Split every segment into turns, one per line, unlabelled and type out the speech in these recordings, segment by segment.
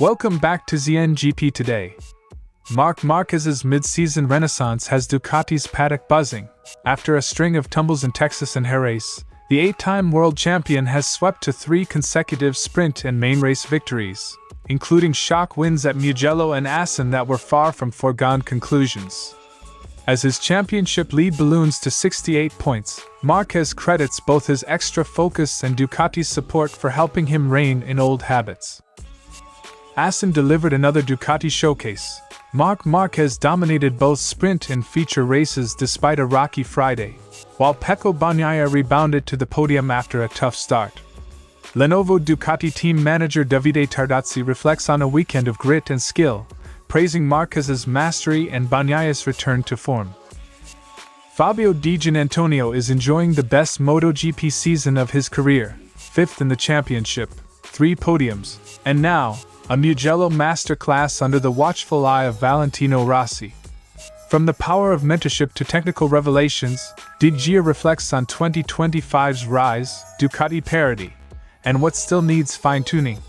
Welcome back to ZNGP today. Marc Márquez's mid-season renaissance has Ducati's paddock buzzing. After a string of tumbles in Texas and Jerez, the 8-time world champion has swept to 3 consecutive sprint and main race victories, including shock wins at Mugello and Assen that were far from foregone conclusions. As his championship lead balloons to 68 points, Marquez credits both his extra focus and Ducati's support for helping him rein in old habits. Assen delivered another Ducati showcase. Marc Márquez dominated both sprint and feature races despite a rocky Friday, while Pecco Bagnaia rebounded to the podium after a tough start. Lenovo Ducati team manager Davide Tardozzi reflects on a weekend of grit and skill, praising Marquez's mastery and Bagnaia's return to form. Fabio Di Giannantonio is enjoying the best MotoGP season of his career, 5th in the championship, 3 podiums, and now, a Mugello masterclass under the watchful eye of Valentino Rossi. From the power of mentorship to technical revelations, Di Gia reflects on 2025's rise, Ducati parity, and what still needs fine-tuning.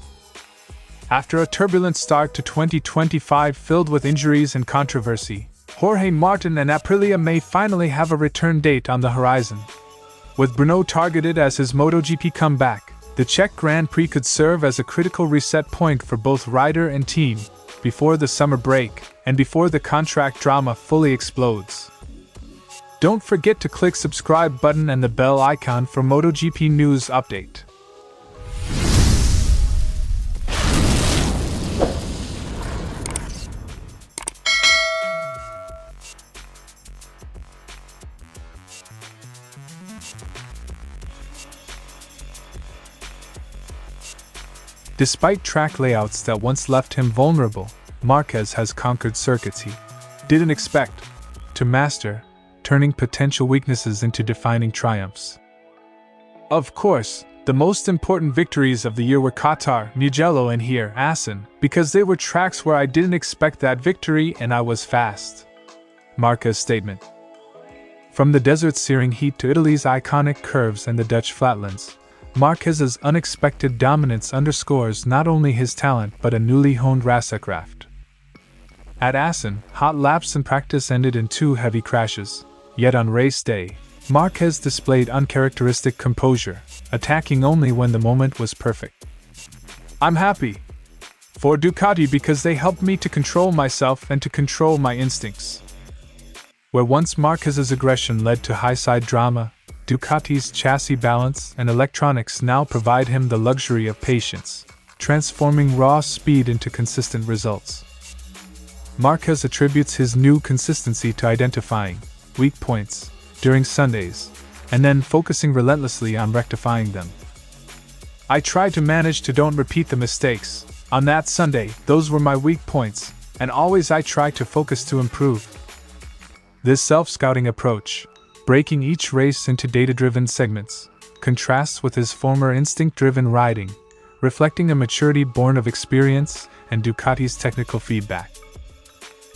After a turbulent start to 2025 filled with injuries and controversy, Jorge Martin and Aprilia may finally have a return date on the horizon. With Brno targeted as his MotoGP comeback, the Czech Grand Prix could serve as a critical reset point for both rider and team, before the summer break, and before the contract drama fully explodes. Don't forget to click subscribe button and the bell icon for MotoGP news update. Despite track layouts that once left him vulnerable, Marquez has conquered circuits he didn't expect to master, turning potential weaknesses into defining triumphs. Of course, the most important victories of the year were Qatar, Mugello and here, Assen, because they were tracks where I didn't expect that victory and I was fast. Marquez statement. From the desert's searing heat to Italy's iconic curves and the Dutch flatlands, Marquez's unexpected dominance underscores not only his talent but a newly honed racecraft. At Assen, hot laps in practice ended in 2 heavy crashes, yet on race day, Marquez displayed uncharacteristic composure, attacking only when the moment was perfect. I'm happy for Ducati because they helped me to control myself and to control my instincts. Where once Marquez's aggression led to high-side drama, Ducati's chassis balance and electronics now provide him the luxury of patience, transforming raw speed into consistent results. Marquez attributes his new consistency to identifying weak points during Sundays, and then focusing relentlessly on rectifying them. I try to manage to don't repeat the mistakes. On that Sunday, those were my weak points, and always I try to focus to improve. This self-scouting approach, breaking each race into data-driven segments, contrasts with his former instinct-driven riding, reflecting a maturity born of experience and Ducati's technical feedback.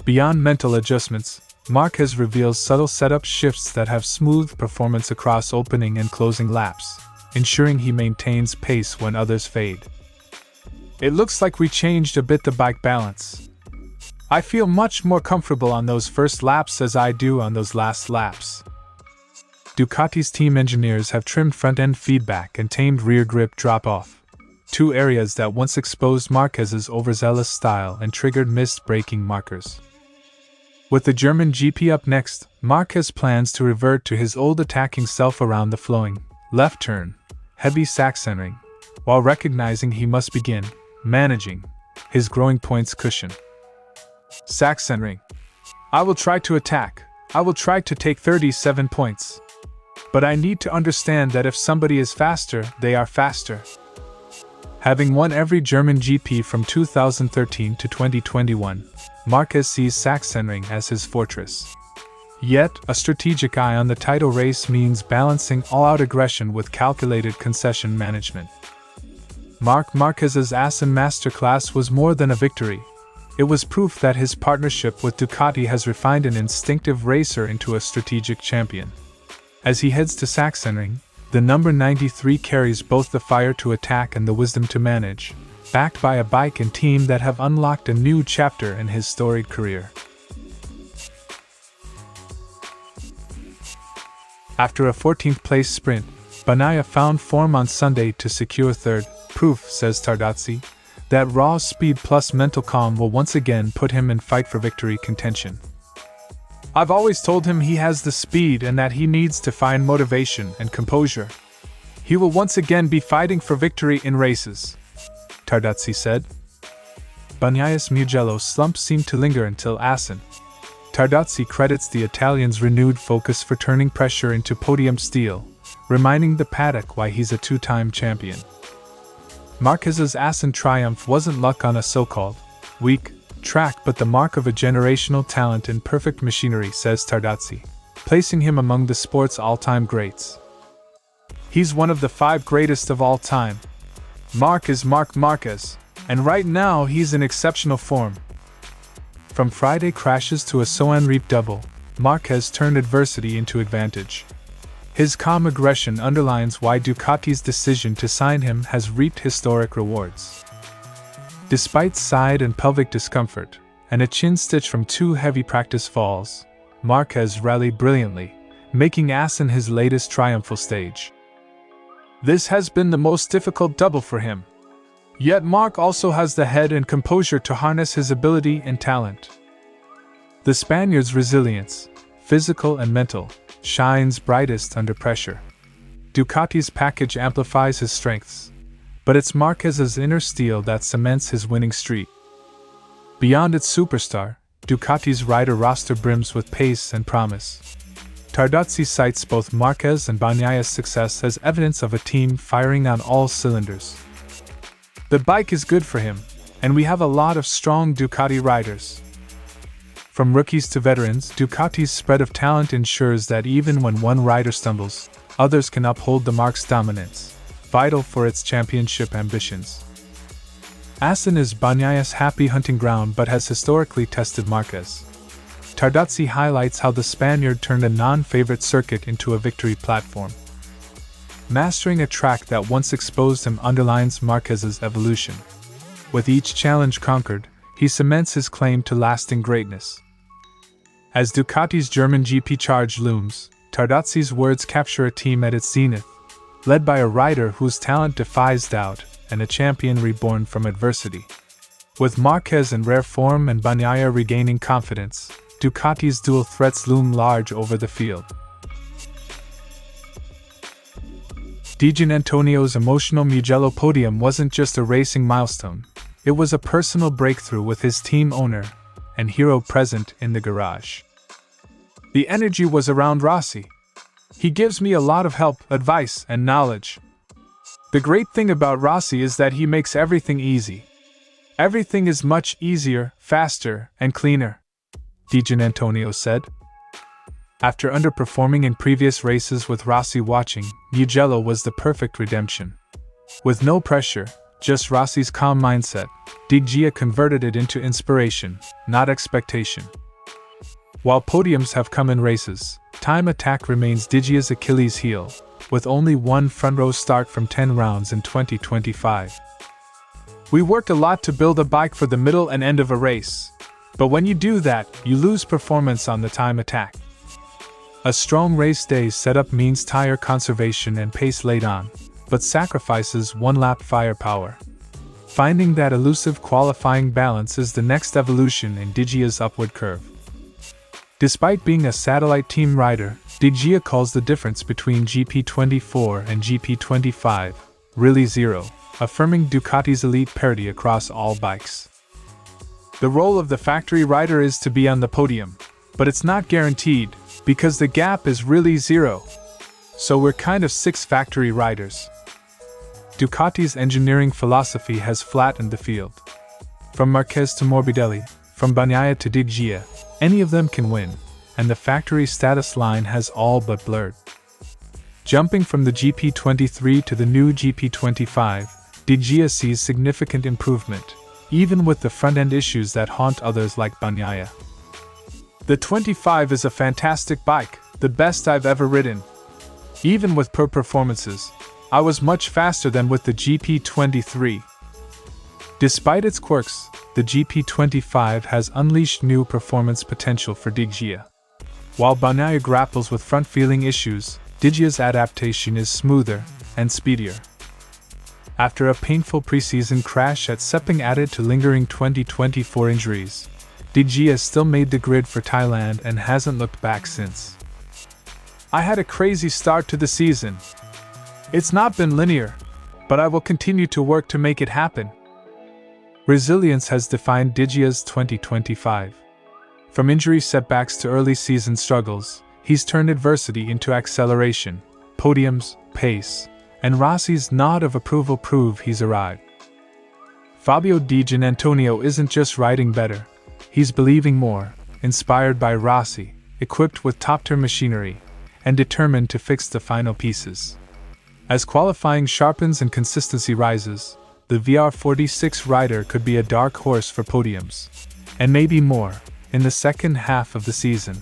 Beyond mental adjustments, Marquez reveals subtle setup shifts that have smoothed performance across opening and closing laps, ensuring he maintains pace when others fade. It looks like we changed a bit the bike balance. I feel much more comfortable on those first laps as I do on those last laps. Ducati's team engineers have trimmed front-end feedback and tamed rear grip drop-off, 2 areas that once exposed Marquez's overzealous style and triggered missed braking markers. With the German GP up next, Marquez plans to revert to his old attacking self around the flowing, left turn, heavy Sachsenring, while recognizing he must begin managing his growing points cushion. Sachsenring. I will try to attack. I will try to take 37 points. But I need to understand that if somebody is faster, they are faster. Having won every German GP from 2013 to 2021, Marquez sees Sachsenring as his fortress. Yet, a strategic eye on the title race means balancing all-out aggression with calculated concession management. Marc Márquez's Assen masterclass was more than a victory. It was proof that his partnership with Ducati has refined an instinctive racer into a strategic champion. As he heads to Sachsenring, the number 93 carries both the fire to attack and the wisdom to manage, backed by a bike and team that have unlocked a new chapter in his storied career. After a 14th place sprint, Bagnaia found form on Sunday to secure third. Proof, says Tardozzi, that raw speed plus mental calm will once again put him in fight for victory contention. I've always told him he has the speed and that he needs to find motivation and composure. He will once again be fighting for victory in races, Tardozzi said. Bagnaia's Mugello slump seemed to linger until Assen. Tardozzi credits the Italian's renewed focus for turning pressure into podium steel, reminding the paddock why he's a two-time champion. Marquez's Assen triumph wasn't luck on a so-called weak track but the mark of a generational talent in perfect machinery, says Tardozzi, placing him among the sport's all-time greats. He's one of the 5 greatest of all time. Marc is Marc Márquez, and right now he's in exceptional form. From Friday crashes to a Sachsenring double, Marquez turned adversity into advantage. His calm aggression underlines why Ducati's decision to sign him has reaped historic rewards. Despite side and pelvic discomfort, and a chin stitch from 2 heavy practice falls, Marquez rallied brilliantly, making Assen his latest triumphal stage. This has been the most difficult double for him. Yet Marc also has the head and composure to harness his ability and talent. The Spaniard's resilience, physical and mental, shines brightest under pressure. Ducati's package amplifies his strengths, but it's Marquez's inner steel that cements his winning streak. Beyond its superstar, Ducati's rider roster brims with pace and promise. Tardozzi cites both Marquez and Bagnaia's success as evidence of a team firing on all cylinders. The bike is good for him, and we have a lot of strong Ducati riders. From rookies to veterans, Ducati's spread of talent ensures that even when one rider stumbles, others can uphold the marque's dominance, vital for its championship ambitions. Assen is Bagnaia's happy hunting ground but has historically tested Marquez. Tardozzi highlights how the Spaniard turned a non-favorite circuit into a victory platform. Mastering a track that once exposed him underlines Marquez's evolution. With each challenge conquered, he cements his claim to lasting greatness. As Ducati's German GP charge looms, Tardozzi's words capture a team at its zenith, led by a rider whose talent defies doubt and a champion reborn from adversity. With Marquez in rare form and Bagnaia regaining confidence, Ducati's dual threats loom large over the field. Di Giannantonio's emotional Mugello podium wasn't just a racing milestone, it was a personal breakthrough with his team owner and hero present in the garage. The energy was around Rossi. He gives me a lot of help, advice, and knowledge. The great thing about Rossi is that he makes everything easy. Everything is much easier, faster, and cleaner, Di Giannantonio said. After underperforming in previous races with Rossi watching, Mugello was the perfect redemption. With no pressure, just Rossi's calm mindset, Di Gia converted it into inspiration, not expectation. While podiums have come in races, time attack remains Di Gia's Achilles heel, with only one front-row start from 10 rounds in 2025. We worked a lot to build a bike for the middle and end of a race, but when you do that, you lose performance on the time attack. A strong race day setup means tire conservation and pace laid on, but sacrifices one-lap firepower. Finding that elusive qualifying balance is the next evolution in Di Gia's upward curve. Despite being a satellite team rider, Di Gia calls the difference between GP24 and GP25 really zero, affirming Ducati's elite parity across all bikes. The role of the factory rider is to be on the podium, but it's not guaranteed, because the gap is really zero. So we're kind of 6 factory riders. Ducati's engineering philosophy has flattened the field. From Marquez to Morbidelli, from Bagnaia to Di Gia, any of them can win, and the factory status line has all but blurred. Jumping from the GP23 to the new GP25, Di Gia sees significant improvement, even with the front-end issues that haunt others like Bagnaia. The 25 is a fantastic bike, the best I've ever ridden. Even with poor performances, I was much faster than with the GP23. Despite its quirks, the GP25 has unleashed new performance potential for Diggia. While Bagnaia grapples with front-feeling issues, Diggia's adaptation is smoother and speedier. After a painful preseason crash at Sepang added to lingering 2024 injuries, Diggia still made the grid for Thailand and hasn't looked back since. I had a crazy start to the season. It's not been linear, but I will continue to work to make it happen. Resilience has defined Diggia's 2025. From injury setbacks to early season struggles, he's turned adversity into acceleration, podiums, pace, and Rossi's nod of approval prove he's arrived. Fabio Di Gianantonio isn't just riding better, he's believing more, inspired by Rossi, equipped with top-tier machinery, and determined to fix the final pieces. As qualifying sharpens and consistency rises, the VR46 rider could be a dark horse for podiums, and maybe more, in the second half of the season.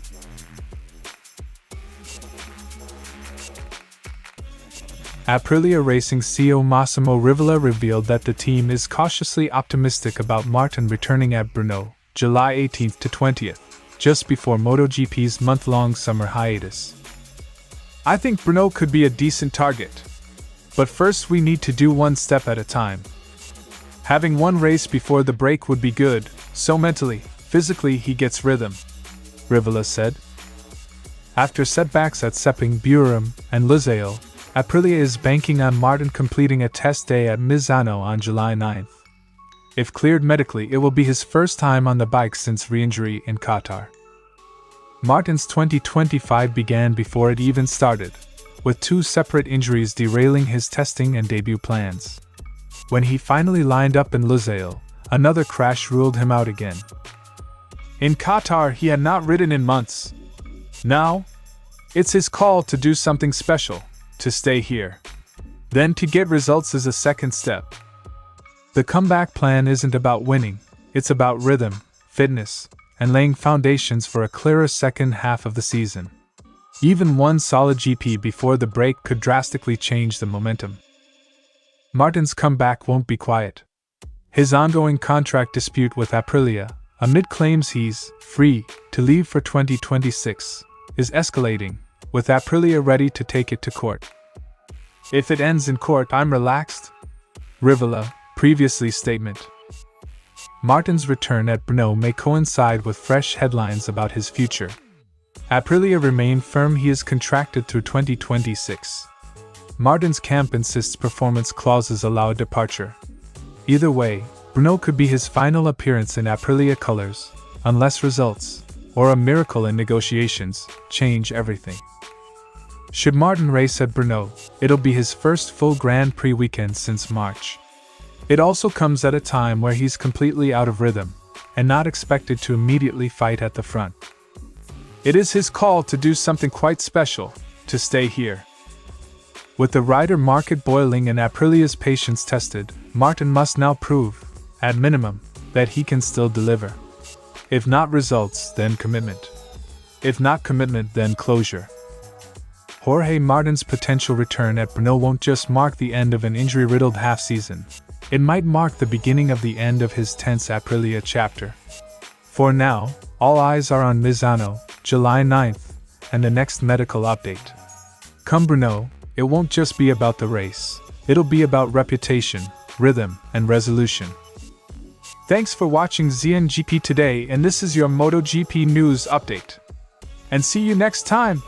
Aprilia Racing CEO Massimo Rivola revealed that the team is cautiously optimistic about Martin returning at Brno, July 18th to 20th, just before MotoGP's month-long summer hiatus. I think Brno could be a decent target, but first we need to do one step at a time. Having one race before the break would be good, so mentally, physically he gets rhythm, Rivola said. After setbacks at Sepang, Buram, and Lusail, Aprilia is banking on Martin completing a test day at Misano on July 9th. If cleared medically, it will be his first time on the bike since re-injury in Qatar. Martin's 2025 began before it even started, with two separate injuries derailing his testing and debut plans. When he finally lined up in Lusail, another crash ruled him out again. In Qatar, he had not ridden in months. Now, it's his call to do something special, to stay here. Then to get results is a second step. The comeback plan isn't about winning, it's about rhythm, fitness, and laying foundations for a clearer second half of the season. Even one solid GP before the break could drastically change the momentum. Martin's comeback won't be quiet. His ongoing contract dispute with Aprilia, amid claims he's free to leave for 2026, is escalating, with Aprilia ready to take it to court. If it ends in court, I'm relaxed, Rivola previously statement. Martin's return at Brno may coincide with fresh headlines about his future. Aprilia remain firm he is contracted through 2026. Martin's camp insists performance clauses allow departure. Either way, Brno could be his final appearance in Aprilia colors, unless results, or a miracle in negotiations, change everything. Should Martin race at Brno, it'll be his first full Grand Prix weekend since March. It also comes at a time where he's completely out of rhythm, and not expected to immediately fight at the front. It is his call to do something quite special, to stay here. With the rider market boiling and Aprilia's patience tested, Martin must now prove, at minimum, that he can still deliver. If not results, then commitment. If not commitment, then closure. Jorge Martin's potential return at Brno won't just mark the end of an injury-riddled half-season. It might mark the beginning of the end of his tense Aprilia chapter. For now, all eyes are on Misano, July 9th, and the next medical update. Come Brno, it won't just be about the race. It'll be about reputation, rhythm, and resolution. Thanks for watching ZNGP today, and this is your MotoGP news update. And see you next time!